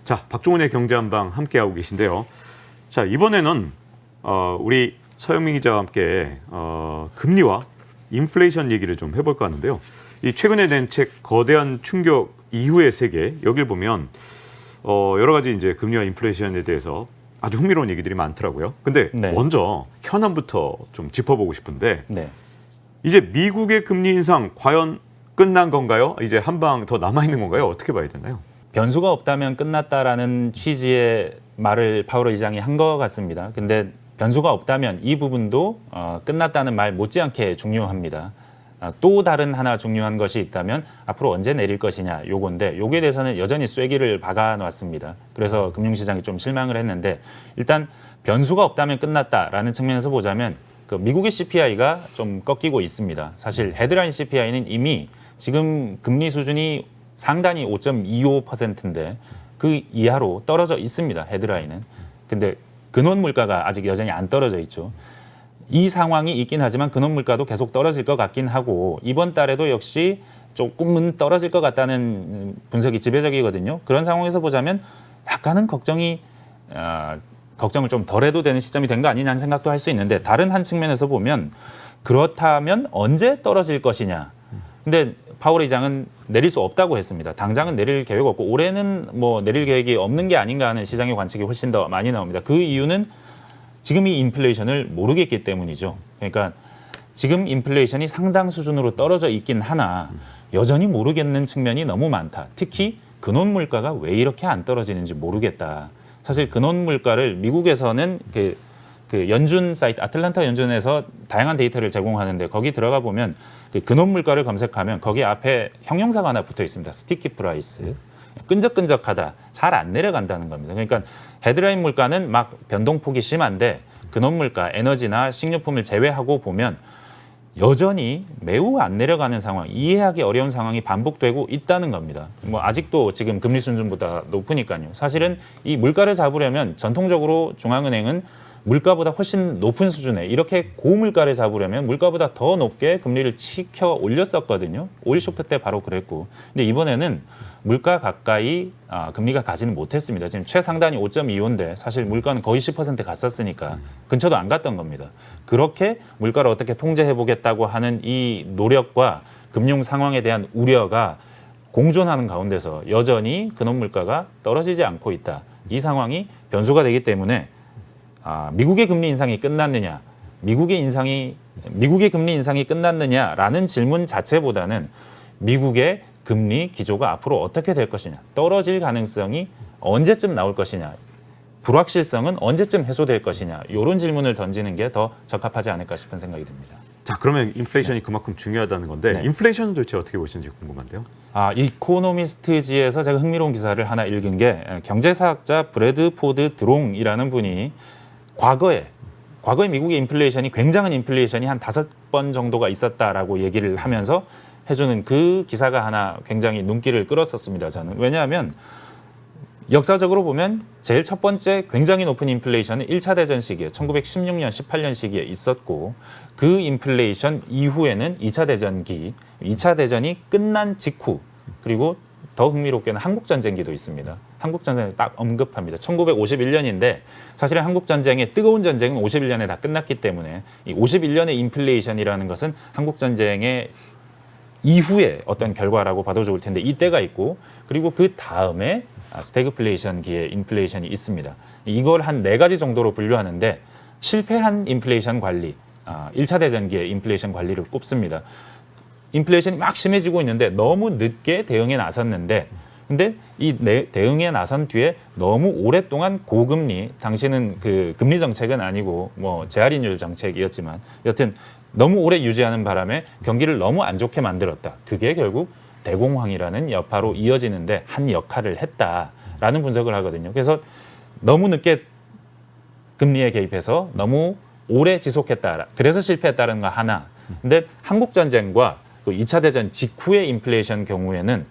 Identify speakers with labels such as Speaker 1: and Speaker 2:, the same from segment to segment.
Speaker 1: 자, 박종훈의 경제한방 함께하고 계신데요. 자, 이번에는 우리 서영민 기자와 함께 금리와 인플레이션 얘기를 좀 해볼까 하는데요. 이 최근에 낸 책 거대한 충격 이후의 세계, 여길 보면 여러 가지 이제 금리와 인플레이션에 대해서 아주 흥미로운 얘기들이 많더라고요. 근데
Speaker 2: 네.
Speaker 1: 먼저 현안부터 좀 짚어보고 싶은데
Speaker 2: 네.
Speaker 1: 이제 미국의 금리 인상 과연 끝난 건가요? 이제 한 방 더 남아있는 건가요? 어떻게 봐야 되나요?
Speaker 2: 변수가 없다면 끝났다라는 취지의 말을 파월 의장이 한 것 같습니다. 근데 변수가 없다면 이 부분도 끝났다는 말 못지않게 중요합니다. 또 다른 하나 중요한 것이 있다면 앞으로 언제 내릴 것이냐 요건데 요기에 대해서는 여전히 쐐기를 박아놨습니다. 그래서 금융시장이 좀 실망을 했는데 일단 변수가 없다면 끝났다라는 측면에서 보자면 그 미국의 CPI가 좀 꺾이고 있습니다. 사실 헤드라인 CPI는 이미 지금 금리 수준이 상단이 5.25%인데 그 이하로 떨어져 있습니다. 헤드라인은. 근데 근원 물가가 아직 여전히 안 떨어져 있죠. 이 상황이 있긴 하지만 근원 물가도 계속 떨어질 것 같긴 하고 이번 달에도 역시 조금은 떨어질 것 같다는 분석이 지배적이거든요. 그런 상황에서 보자면 약간은 걱정을 좀 덜해도 되는 시점이 된 거 아니냐는 생각도 할 수 있는데 다른 한 측면에서 보면 그렇다면 언제 떨어질 것이냐. 근데 파월 의장은 내릴 수 없다고 했습니다. 당장은 내릴 계획 없고 올해는 뭐 내릴 계획이 없는 게 아닌가 하는 시장의 관측이 훨씬 더 많이 나옵니다. 그 이유는 지금 이 인플레이션을 모르겠기 때문이죠. 그러니까 지금 인플레이션이 상당 수준으로 떨어져 있긴 하나 여전히 모르겠는 측면이 너무 많다. 특히 근원 물가가 왜 이렇게 안 떨어지는지 모르겠다. 사실 근원 물가를 미국에서는 그 연준 사이트 아틀란타 연준에서 다양한 데이터를 제공하는데 거기 들어가 보면 그 근원 물가를 검색하면 거기 앞에 형용사가 하나 붙어 있습니다. 스티키 프라이스. 끈적끈적하다. 잘 안 내려간다는 겁니다. 그러니까 헤드라인 물가는 막 변동폭이 심한데 근원 물가, 에너지나 식료품을 제외하고 보면 여전히 매우 안 내려가는 상황, 이해하기 어려운 상황이 반복되고 있다는 겁니다. 뭐 아직도 지금 금리 수준보다 높으니까요. 사실은 이 물가를 잡으려면 전통적으로 중앙은행은 물가보다 훨씬 높은 수준에 이렇게 고물가를 잡으려면 물가보다 더 높게 금리를 치켜 올렸었거든요. 오일 쇼크 때 바로 그랬고. 근데 이번에는 물가 가까이 금리가 가지는 못했습니다. 지금 최상단이 5.25인데 사실 물가는 거의 10% 갔었으니까 근처도 안 갔던 겁니다. 그렇게 물가를 어떻게 통제해보겠다고 하는 이 노력과 금융 상황에 대한 우려가 공존하는 가운데서 여전히 근원 물가가 떨어지지 않고 있다. 이 상황이 변수가 되기 때문에 미국의 금리 인상이 끝났느냐, 미국의 금리 인상이 끝났느냐라는 질문 자체보다는 미국의 금리 기조가 앞으로 어떻게 될 것이냐, 떨어질 가능성이 언제쯤 나올 것이냐, 불확실성은 언제쯤 해소될 것이냐, 이런 질문을 던지는 게 더 적합하지 않을까 싶은 생각이 듭니다.
Speaker 1: 자, 그러면 인플레이션이 그만큼 중요하다는 건데
Speaker 2: 네.
Speaker 1: 인플레이션은 도대체 어떻게 보시는지 궁금한데요.
Speaker 2: 이코노미스트지에서 제가 흥미로운 기사를 하나 읽은 게 경제사학자 브래드포드 드롱이라는 분이 과거에 미국의 인플레이션이 굉장한 인플레이션이 한 5번 정도가 있었다라고 얘기를 하면서 해주는 그 기사가 하나 굉장히 눈길을 끌었었습니다. 저는. 왜냐하면 역사적으로 보면 제일 첫 번째 굉장히 높은 인플레이션은 1차 대전 시기에 1916년, 18년 시기에 있었고 그 인플레이션 이후에는 2차 대전기, 2차 대전이 끝난 직후 그리고 더 흥미롭게는 한국전쟁기도 있습니다. 한국전쟁을 딱 언급합니다. 1951년인데 사실은 한국전쟁의 뜨거운 전쟁은 51년에 다 끝났기 때문에 이 51년의 인플레이션이라는 것은 한국전쟁의 이후에 어떤 결과라고 봐도 좋을 텐데 이때가 있고 그리고 그 다음에 스태그플레이션기의 인플레이션이 있습니다. 이걸 한 4가지 정도로 분류하는데 실패한 인플레이션 관리, 1차 대전기의 인플레이션 관리를 꼽습니다. 인플레이션이 막 심해지고 있는데 너무 늦게 대응에 나섰는데 근데 이 대응에 나선 뒤에 너무 오랫동안 고금리, 당시는 그 금리 정책은 아니고 뭐 재할인율 정책이었지만 여튼 너무 오래 유지하는 바람에 경기를 너무 안 좋게 만들었다. 그게 결국 대공황이라는 여파로 이어지는데 한 역할을 했다라는 분석을 하거든요. 그래서 너무 늦게 금리에 개입해서 너무 오래 지속했다. 그래서 실패했다는 거 하나. 근데 한국전쟁과 그 2차 대전 직후의 인플레이션 경우에는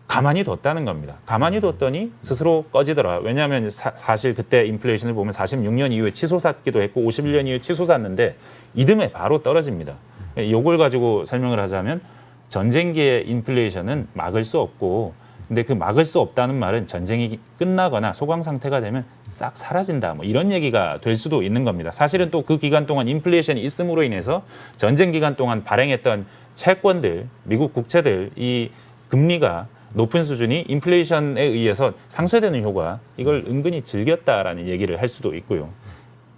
Speaker 2: 가만히 뒀다는 겁니다. 가만히 뒀더니 스스로 꺼지더라. 왜냐하면 사실 그때 인플레이션을 보면 46년 이후에 치솟았기도 했고 51년 이후에 치솟았는데 이듬해 바로 떨어집니다. 이걸 가지고 설명을 하자면 전쟁기의 인플레이션은 막을 수 없고 근데 그 막을 수 없다는 말은 전쟁이 끝나거나 소강 상태가 되면 싹 사라진다. 뭐 이런 얘기가 될 수도 있는 겁니다. 사실은 또 그 기간 동안 인플레이션이 있음으로 인해서 전쟁 기간 동안 발행했던 채권들, 미국 국채들 이 금리가 높은 수준이 인플레이션에 의해서 상쇄되는 효과, 이걸 은근히 즐겼다라는 얘기를 할 수도 있고요.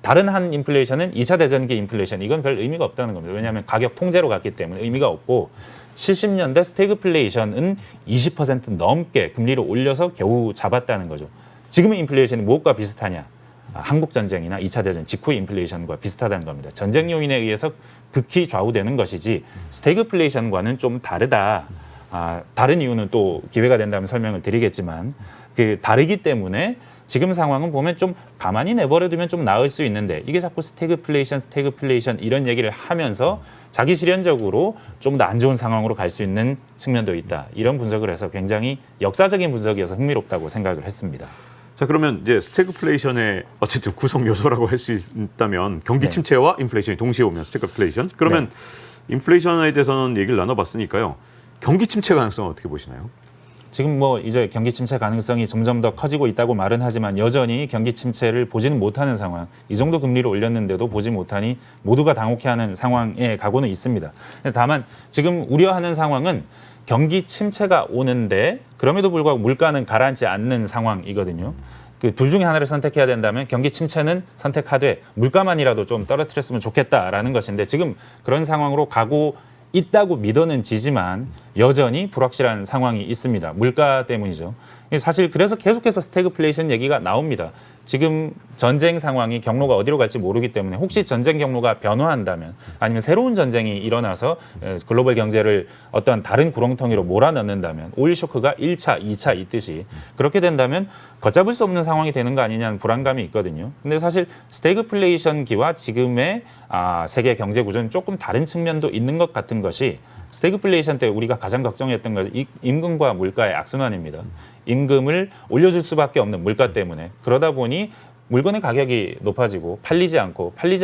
Speaker 2: 다른 한 인플레이션은 2차 대전기 인플레이션, 이건 별 의미가 없다는 겁니다. 왜냐하면 가격 통제로 갔기 때문에 의미가 없고 70년대 스태그플레이션은 20% 넘게 금리를 올려서 겨우 잡았다는 거죠. 지금의 인플레이션이 무엇과 비슷하냐? 한국 전쟁이나 2차 대전 직후의 인플레이션과 비슷하다는 겁니다. 전쟁 요인에 의해서 극히 좌우되는 것이지 스태그플레이션과는 좀 다르다. 다른 이유는 또 기회가 된다면 설명을 드리겠지만 그 다르기 때문에 지금 상황은 보면 좀 가만히 내버려두면 좀 나을 수 있는데 이게 자꾸 스태그플레이션 이런 얘기를 하면서 자기 실현적으로 좀 더 안 좋은 상황으로 갈 수 있는 측면도 있다. 이런 분석을 해서 굉장히 역사적인 분석이어서 흥미롭다고 생각을 했습니다.
Speaker 1: 자, 그러면 이제 스태그플레이션의 어쨌든 구성 요소라고 할 수 있다면 경기 침체와 인플레이션이 동시에 오면 스태그플레이션. 그러면 인플레이션에 대해서는 얘기를 나눠봤으니까요. 경기 침체 가능성은 어떻게 보시나요?
Speaker 2: 지금 뭐 이제 경기 침체 가능성이 점점 더 커지고 있다고 말은 하지만 여전히 경기 침체를 보지는 못하는 상황. 이 정도 금리를 올렸는데도 보지 못하니 모두가 당혹해하는 상황에 가고는 있습니다. 다만 지금 우려하는 상황은 경기 침체가 오는데 그럼에도 불구하고 물가는 가라앉지 않는 상황이거든요. 그 둘 중에 하나를 선택해야 된다면 경기 침체는 선택하되 물가만이라도 좀 떨어뜨렸으면 좋겠다라는 것인데 지금 그런 상황으로 가고 있다고 믿어는 지지만 여전히 불확실한 상황이 있습니다. 물가 때문이죠. 사실 그래서 계속해서 스태그플레이션 얘기가 나옵니다. 지금 전쟁 상황이 경로가 어디로 갈지 모르기 때문에 혹시 전쟁 경로가 변화한다면 아니면 새로운 전쟁이 일어나서 글로벌 경제를 어떤 다른 구렁텅이로 몰아넣는다면 오일 쇼크가 1차, 2차 있듯이 그렇게 된다면 걷잡을 수 없는 상황이 되는 거 아니냐는 불안감이 있거든요. 근데 사실 스태그플레이션기와 지금의 세계 경제 구조는 조금 다른 측면도 있는 것 같은 것이 스태그플레이션 때 우리가 가장 걱정했던 것은 임금과 물가의 악순환입니다. 임금을 올려줄 수밖에 없는 물가 때문에 그러다 보니 물건의 가격이 높아지고 팔리지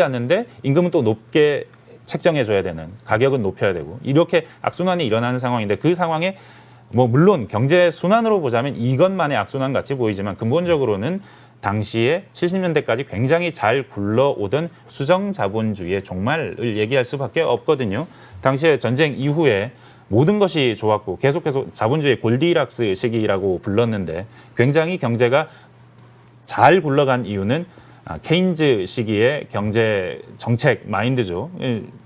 Speaker 2: 않는데 임금은 또 높게 책정해줘야 되는 가격은 높여야 되고 이렇게 악순환이 일어나는 상황인데 그 상황에 뭐 물론 경제 순환으로 보자면 이것만의 악순환 같이 보이지만 근본적으로는 당시에 70년대까지 굉장히 잘 굴러오던 수정자본주의의 종말을 얘기할 수밖에 없거든요. 당시에 전쟁 이후에 모든 것이 좋았고 계속해서 자본주의 골디락스 시기라고 불렀는데 굉장히 경제가 잘 굴러간 이유는 케인즈 시기의 경제 정책 마인드죠.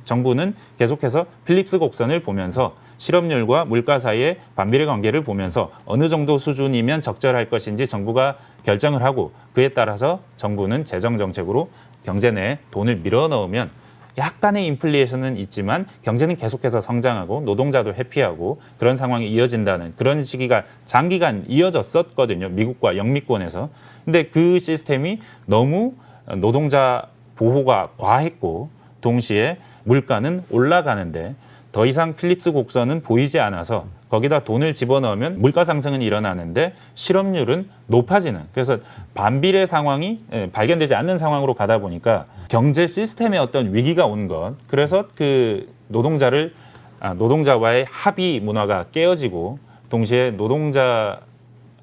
Speaker 2: 정부는 계속해서 필립스 곡선을 보면서 실업률과 물가 사이의 반비례 관계를 보면서 어느 정도 수준이면 적절할 것인지 정부가 결정을 하고 그에 따라서 정부는 재정 정책으로 경제 내에 돈을 밀어넣으면 약간의 인플레이션은 있지만 경제는 계속해서 성장하고 노동자도 해피하고 그런 상황이 이어진다는 그런 시기가 장기간 이어졌었거든요. 미국과 영미권에서. 근데 그 시스템이 너무 노동자 보호가 과했고 동시에 물가는 올라가는데 더 이상 필립스 곡선은 보이지 않아서 거기다 돈을 집어넣으면 물가 상승은 일어나는데 실업률은 높아지는 그래서 반비례 상황이 발견되지 않는 상황으로 가다 보니까 경제 시스템의 어떤 위기가 온 것 그래서 그 노동자와의 합의 문화가 깨어지고 동시에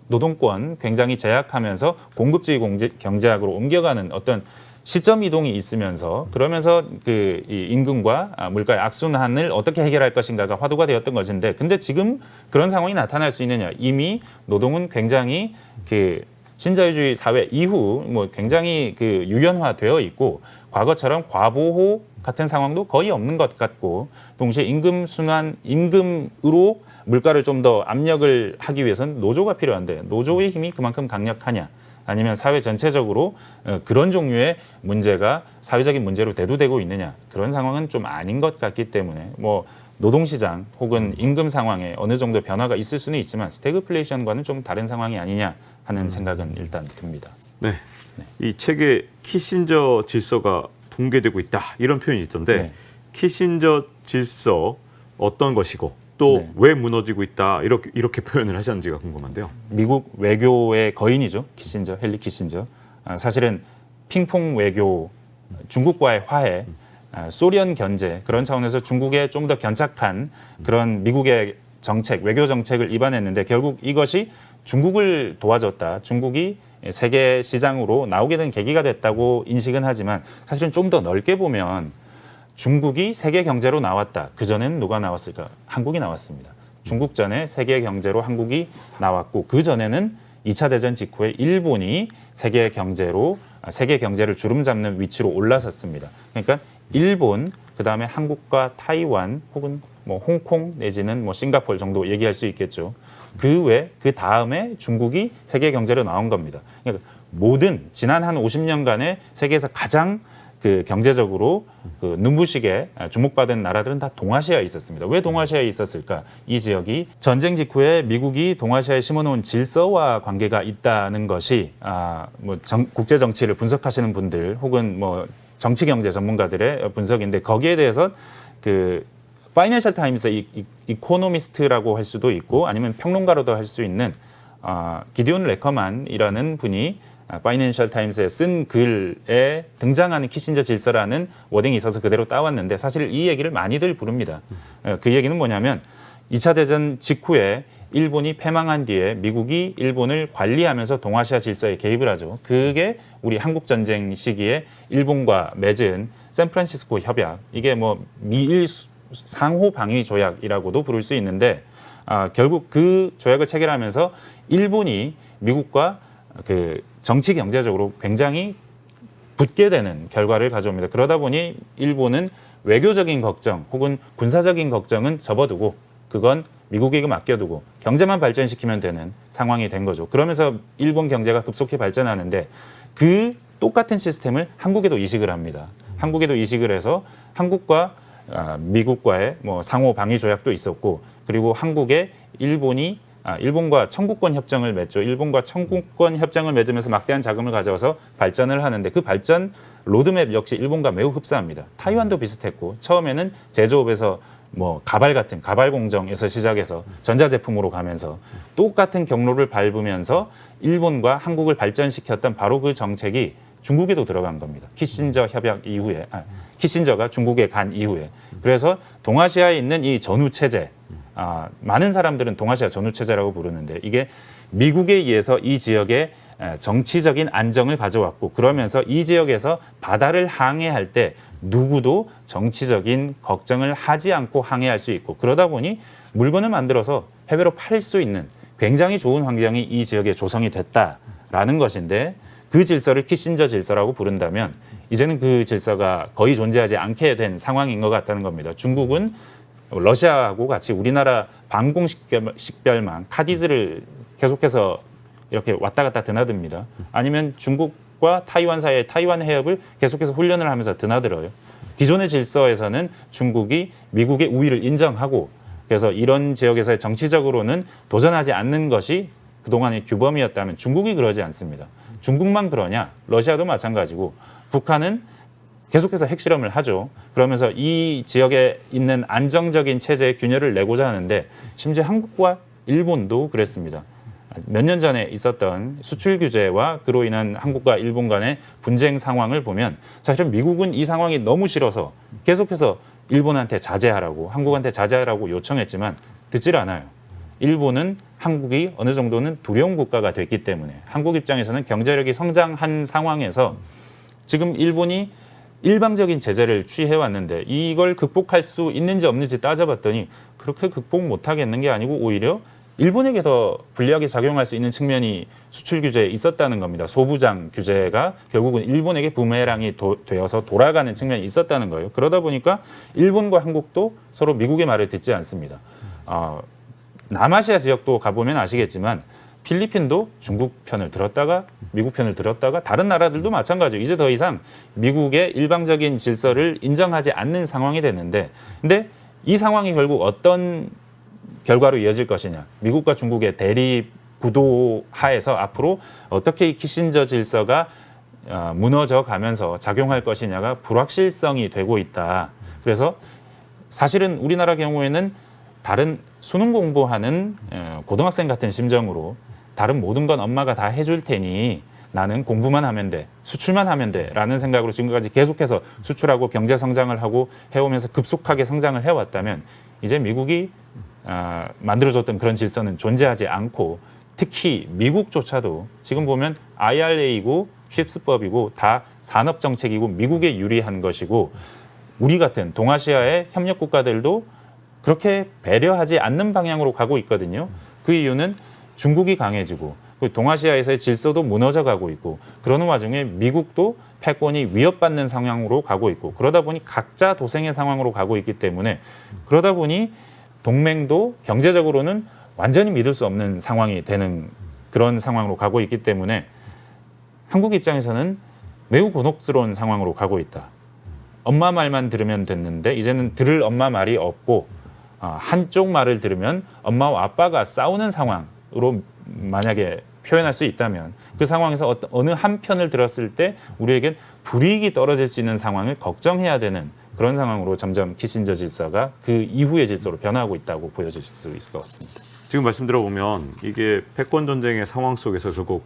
Speaker 2: 노동권 굉장히 제약하면서 공급주의 경제학으로 옮겨가는 어떤 시점 이동이 있으면서 그러면서 그 이 임금과 물가의 악순환을 어떻게 해결할 것인가가 화두가 되었던 것인데 근데 지금 그런 상황이 나타날 수 있느냐 이미 노동은 굉장히 그 신자유주의 사회 이후 뭐 굉장히 그 유연화되어 있고 과거처럼 과보호 같은 상황도 거의 없는 것 같고 동시에 임금으로 물가를 좀 더 압력을 하기 위해서는 노조가 필요한데 노조의 힘이 그만큼 강력하냐 아니면 사회 전체적으로 그런 종류의 문제가 사회적인 문제로 대두되고 있느냐 그런 상황은 좀 아닌 것 같기 때문에 뭐 노동시장 혹은 임금 상황에 어느 정도 변화가 있을 수는 있지만 스태그플레이션과는 좀 다른 상황이 아니냐 하는 생각은 일단 듭니다.
Speaker 1: 네. 이 책에 키신저 질서가 붕괴되고 있다 이런 표현이 있던데 키신저 질서 어떤 것이고 또 왜 무너지고 있다 이렇게 표현을 하셨는지가 궁금한데요.
Speaker 2: 미국 외교의 거인이죠. 키신저, 헨리 키신저. 사실은 핑퐁 외교, 중국과의 화해, 소련 견제 그런 차원에서 중국에 좀 더 견착한 그런 미국의 정책, 외교 정책을 입안했는데 결국 이것이 중국을 도와줬다. 중국이 세계 시장으로 나오게 된 계기가 됐다고 인식은 하지만 사실은 좀 더 넓게 보면 중국이 세계 경제로 나왔다. 그전에는 누가 나왔을까? 한국이 나왔습니다. 중국 전에 세계 경제로 한국이 나왔고 그전에는 2차 대전 직후에 일본이 세계 경제를 주름잡는 위치로 올라섰습니다. 그러니까 일본, 그다음에 한국과 타이완 혹은 뭐 홍콩 내지는 뭐 싱가포르 정도 얘기할 수 있겠죠. 그 다음에 중국이 세계 경제로 나온 겁니다. 그러니까 모든 지난 한 50년간의 세계에서 가장 그 경제적으로 그 눈부시게 주목받은 나라들은 다 동아시아에 있었습니다. 왜 동아시아에 있었을까? 이 지역이 전쟁 직후에 미국이 동아시아에 심어놓은 질서와 관계가 있다는 것이 국제 정치를 분석하시는 분들 혹은 뭐 정치 경제 전문가들의 분석인데 거기에 대해서 그 파이낸셜 타임스 이코노미스트라고 할 수도 있고 아니면 평론가로도 할 수 있는 기디온 레커만이라는 분이 파이낸셜 타임스에 쓴 글에 등장하는 키신저 질서라는 워딩이 있어서 그대로 따왔는데 사실 이 얘기를 많이들 부릅니다. 그 얘기는 뭐냐면 2차 대전 직후에 일본이 패망한 뒤에 미국이 일본을 관리하면서 동아시아 질서에 개입을 하죠. 그게 우리 한국 전쟁 시기에 일본과 맺은 샌프란시스코 협약, 이게 뭐 미일 상호 방위 조약이라고도 부를 수 있는데 결국 그 조약을 체결하면서 일본이 미국과 그 정치 경제적으로 굉장히 붙게 되는 결과를 가져옵니다. 그러다 보니 일본은 외교적인 걱정 혹은 군사적인 걱정은 접어두고 그건 미국에게 맡겨두고 경제만 발전시키면 되는 상황이 된 거죠. 그러면서 일본 경제가 급속히 발전하는데 그 똑같은 시스템을 한국에도 이식을 합니다. 한국에도 이식을 해서 한국과 미국과의 뭐 상호 방위 조약도 있었고 그리고 한국에 일본과 청구권 협정을 맺죠. 일본과 청구권 협정을 맺으면서 막대한 자금을 가져와서 발전을 하는데 그 발전 로드맵 역시 일본과 매우 흡사합니다. 타이완도 비슷했고 처음에는 제조업에서 뭐 가발 공정에서 시작해서 전자제품으로 가면서 똑같은 경로를 밟으면서 일본과 한국을 발전시켰던 바로 그 정책이 중국에도 들어간 겁니다. 키신저 협약 이후에 키신저가 중국에 간 이후에 그래서 동아시아에 있는 이 전후 체제 많은 사람들은 동아시아 전후 체제라고 부르는데 이게 미국에 의해서 이 지역에 정치적인 안정을 가져왔고 그러면서 이 지역에서 바다를 항해할 때 누구도 정치적인 걱정을 하지 않고 항해할 수 있고 그러다 보니 물건을 만들어서 해외로 팔 수 있는 굉장히 좋은 환경이 이 지역에 조성이 됐다라는 것인데 그 질서를 키신저 질서라고 부른다면 이제는 그 질서가 거의 존재하지 않게 된 상황인 것 같다는 겁니다. 중국은 러시아하고 같이 우리나라 방공식별망 카디즈를 계속해서 이렇게 왔다 갔다 드나듭니다. 아니면 중국과 타이완 사이의 타이완 해협을 계속해서 훈련을 하면서 드나들어요. 기존의 질서에서는 중국이 미국의 우위를 인정하고 그래서 이런 지역에서의 정치적으로는 도전하지 않는 것이 그동안의 규범이었다면 중국이 그러지 않습니다. 중국만 그러냐? 러시아도 마찬가지고 북한은 계속해서 핵실험을 하죠. 그러면서 이 지역에 있는 안정적인 체제의 균열을 내고자 하는데 심지어 한국과 일본도 그랬습니다. 몇 년 전에 있었던 수출 규제와 그로 인한 한국과 일본 간의 분쟁 상황을 보면 사실은 미국은 이 상황이 너무 싫어서 계속해서 일본한테 자제하라고 한국한테 자제하라고 요청했지만 듣질 않아요. 일본은 한국이 어느 정도는 두려운 국가가 됐기 때문에 한국 입장에서는 경제력이 성장한 상황에서 지금 일본이 일방적인 제재를 취해왔는데 이걸 극복할 수 있는지 없는지 따져봤더니 그렇게 극복 못하겠는 게 아니고 오히려 일본에게 더 불리하게 작용할 수 있는 측면이 수출 규제에 있었다는 겁니다. 소부장 규제가 결국은 일본에게 부메랑이 되어서 돌아가는 측면이 있었다는 거예요. 그러다 보니까 일본과 한국도 서로 미국의 말을 듣지 않습니다. 남아시아 지역도 가보면 아시겠지만 필리핀도 중국 편을 들었다가 미국 편을 들었다가 다른 나라들도 마찬가지예요. 이제 더 이상 미국의 일방적인 질서를 인정하지 않는 상황이 됐는데 근데 이 상황이 결국 어떤 결과로 이어질 것이냐. 미국과 중국의 대립 구도 하에서 앞으로 어떻게 이 키신저 질서가 무너져 가면서 작용할 것이냐가 불확실성이 되고 있다. 그래서 사실은 우리나라 경우에는 다른 수능 공부하는 고등학생 같은 심정으로 다른 모든 건 엄마가 다 해줄 테니 나는 공부만 하면 돼, 수출만 하면 돼 라는 생각으로 지금까지 계속해서 수출하고 경제 성장을 하고 해오면서 급속하게 성장을 해왔다면 이제 미국이 만들어줬던 그런 질서는 존재하지 않고 특히 미국조차도 지금 보면 IRA이고 취입법이고 다 산업 정책이고 미국에 유리한 것이고 우리 같은 동아시아의 협력 국가들도 그렇게 배려하지 않는 방향으로 가고 있거든요. 그 이유는 중국이 강해지고 동아시아에서의 질서도 무너져 가고 있고 그러는 와중에 미국도 패권이 위협받는 상황으로 가고 있고 그러다 보니 각자 도생의 상황으로 가고 있기 때문에 그러다 보니 동맹도 경제적으로는 완전히 믿을 수 없는 상황이 되는 그런 상황으로 가고 있기 때문에 한국 입장에서는 매우 곤혹스러운 상황으로 가고 있다. 엄마 말만 들으면 됐는데 이제는 들을 엄마 말이 없고 한쪽 말을 들으면 엄마와 아빠가 싸우는 상황으로 만약에 표현할 수 있다면 그 상황에서 어느 한 편을 들었을 때 우리에겐 불이익이 떨어질 수 있는 상황을 걱정해야 되는 그런 상황으로 점점 키신저 질서가 그 이후의 질서로 변화하고 있다고 보여질 수 있을 것 같습니다.
Speaker 1: 지금 말씀 들어보면 이게 패권 전쟁의 상황 속에서 결국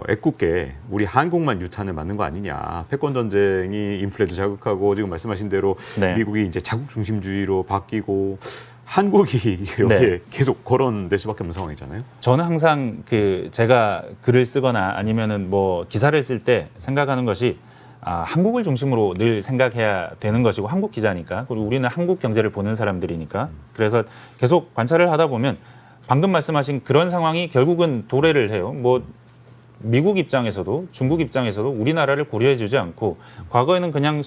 Speaker 1: 애꿎게 우리 한국만 유탄을 맞는 거 아니냐. 패권 전쟁이 인플레도 자극하고 지금 말씀하신 대로
Speaker 2: 네.
Speaker 1: 미국이 이제 자국 중심주의로 바뀌고 한국이 여기에
Speaker 2: 네.
Speaker 1: 계속 거론될 수밖에 없는 상황이잖아요.
Speaker 2: 저는 항상 제가 글을 쓰거나 아니면은 뭐 기사를 쓸 때 생각하는 것이 한국을 중심으로 늘 생각해야 되는 것이고 한국 기자니까 그리고 우리는 한국 경제를 보는 사람들이니까 그래서 계속 관찰을 하다 보면 방금 말씀하신 그런 상황이 결국은 도래를 해요. 뭐 미국 입장에서도 중국 입장에서도 우리나라를 고려해주지 않고 과거에는 그냥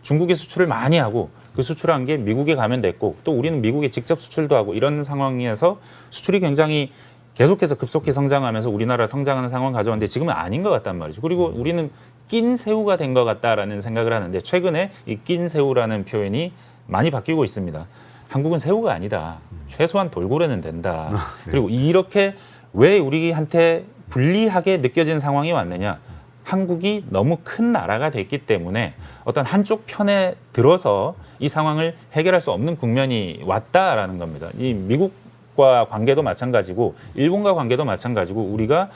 Speaker 2: 중국에 수출을 많이 하고 그 수출한 게 미국에 가면 됐고 또 우리는 미국에 직접 수출도 하고 이런 상황에서 수출이 굉장히 계속해서 급속히 성장하면서 우리나라 성장하는 상황 가져왔는데 지금은 아닌 것 같단 말이죠. 그리고 우리는 낀 새우가 된 것 같다라는 생각을 하는데 최근에 이 낀 새우라는 표현이 많이 바뀌고 있습니다. 한국은 새우가 아니다. 최소한 돌고래는 된다.
Speaker 1: 네.
Speaker 2: 그리고 이렇게 왜 우리한테 불리하게 느껴진 상황이 왔느냐. 한국이 너무 큰 나라가 됐기 때문에 어떤 한쪽 편에 들어서 이 상황을 해결할 수 없는 국면이 왔다라는 겁니다. 이 미국과 관계도 마찬가지고 일본과 관계도 마찬가지고 우리가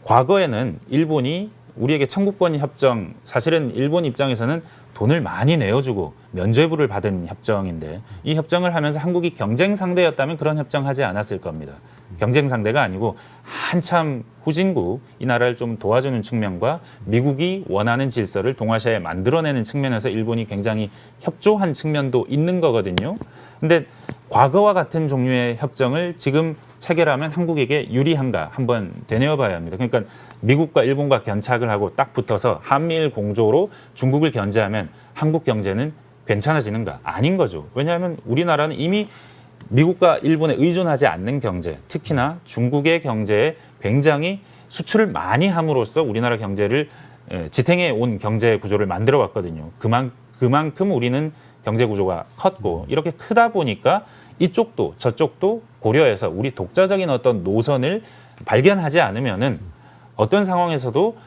Speaker 2: 과거에는 일본이 우리에게 청구권 협정 사실은 일본 입장에서는 돈을 많이 내어주고 면죄부를 받은 협정인데 이 협정을 하면서 한국이 경쟁 상대였다면 그런 협정하지 않았을 겁니다. 경쟁 상대가 아니고 한참 후진국 이 나라를 좀 도와주는 측면과 미국이 원하는 질서를 동아시아에 만들어내는 측면에서 일본이 굉장히 협조한 측면도 있는 거거든요. 근데 과거와 같은 종류의 협정을 지금 체결하면 한국에게 유리한가 한번 되뇌어 봐야 합니다. 그러니까 미국과 일본과 견착을 하고 딱 붙어서 한미일 공조로 중국을 견제하면 한국 경제는 괜찮아지는가? 아닌 거죠. 왜냐하면 우리나라는 이미 미국과 일본에 의존하지 않는 경제, 특히나 중국의 경제에 굉장히 수출을 많이 함으로써 우리나라 경제를 지탱해 온 경제 구조를 만들어 왔거든요. 그만큼 우리는 경제 구조가 컸고 이렇게 크다 보니까 이쪽도 저쪽도 고려해서 우리 독자적인 어떤 노선을 발견하지 않으면은 어떤 상황에서도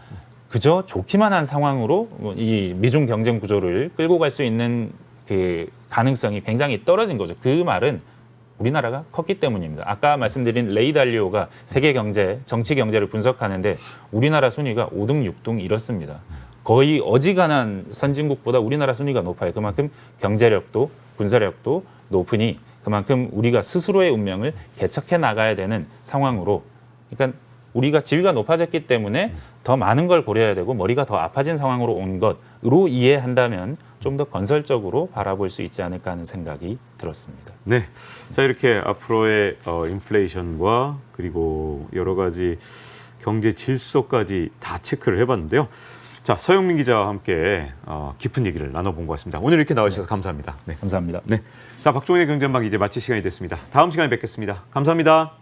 Speaker 2: 그저 좋기만 한 상황으로 이 미중 경쟁 구조를 끌고 갈 수 있는 그 가능성이 굉장히 떨어진 거죠. 그 말은 우리나라가 컸기 때문입니다. 아까 말씀드린 레이 달리오가 세계 경제, 정치 경제를 분석하는데 우리나라 순위가 5등, 6등 이렇습니다. 거의 어지간한 선진국보다 우리나라 순위가 높아요. 그만큼 경제력도 군사력도 높으니 그만큼 우리가 스스로의 운명을 개척해 나가야 되는 상황으로 그러니까 우리가 지위가 높아졌기 때문에 더 많은 걸 고려해야 되고 머리가 더 아파진 상황으로 온 것으로 이해한다면 좀 더 건설적으로 바라볼 수 있지 않을까 하는 생각이 들었습니다.
Speaker 1: 네, 자 이렇게 앞으로의 인플레이션과 그리고 여러 가지 경제 질서까지 다 체크를 해봤는데요. 자 서영민 기자와 함께 깊은 얘기를 나눠본 것 같습니다. 오늘 이렇게 나와주셔서 감사합니다. 네,
Speaker 2: 감사합니다.
Speaker 1: 네, 자 박종의 경제방 이제 마칠 시간이 됐습니다. 다음 시간에 뵙겠습니다. 감사합니다.